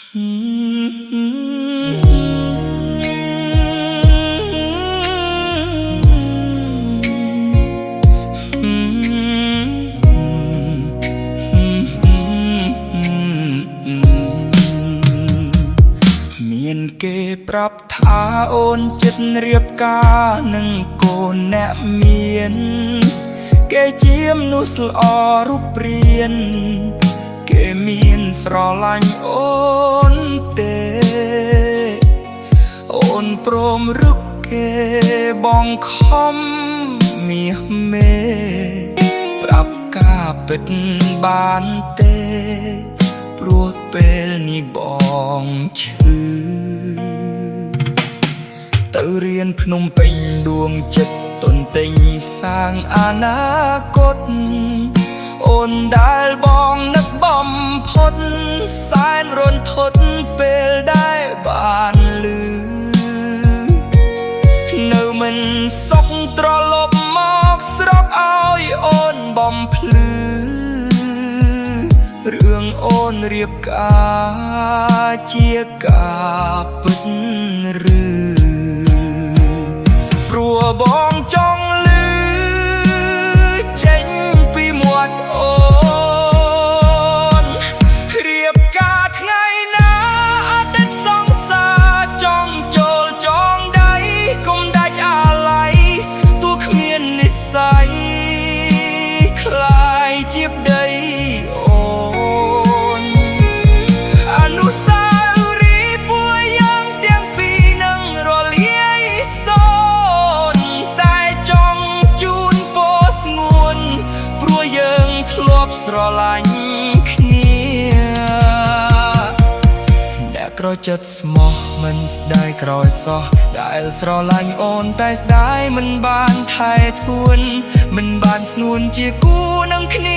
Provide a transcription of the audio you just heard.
មានគេប្រាប់ថាអូនចិត្តរៀបការនឹងកូនអ្នកមានគេជាមនុស្សល្អរូបរាងគេមានស្រឡាញ់អូនទេអូនព្រមរឹកគេបងខំមាសមេប្រាប់ការពិតបានទេព្រោះពេលនេះបងឈឺទៅរៀនភ្នំពេញដួងចិត្តតន្ទិញសាងអនាគតអូនដែលបងនឹកបំផុតសែនរន្ធត់ពេលដែលបានលឺនៅមិនសុខត្រឡប់មកស្រុកឲ្យអូនបំភ្លឺរឿងអូនរៀបការជាការពិតឬព្រោះបងចង់ឮចេញពីមាត់អូនរៀបការថ្ងៃណាអតីតសង្សារចង់ចូលចងដៃកុំដាច់អាឡ័យទោះគ្មាននិស្ស័យคล้ายជាប្តីអូនអនុស្សាវរីយ៍ពួកយើងទាំងពីរនឹងរលាយសូន្យតែចង់ជូនពរស្ងួនព្រោះយើងធ្លាប់ស្រឡាញ់គ្នាអ្នកក្រចិត្តស្មោះមិនស្ដាយក្រោយសោះដែលស្រឡាញ់អូនតែស្ដាយមិនបានថែទួនមិនបានស្នួនជាគូនឹងគ្នា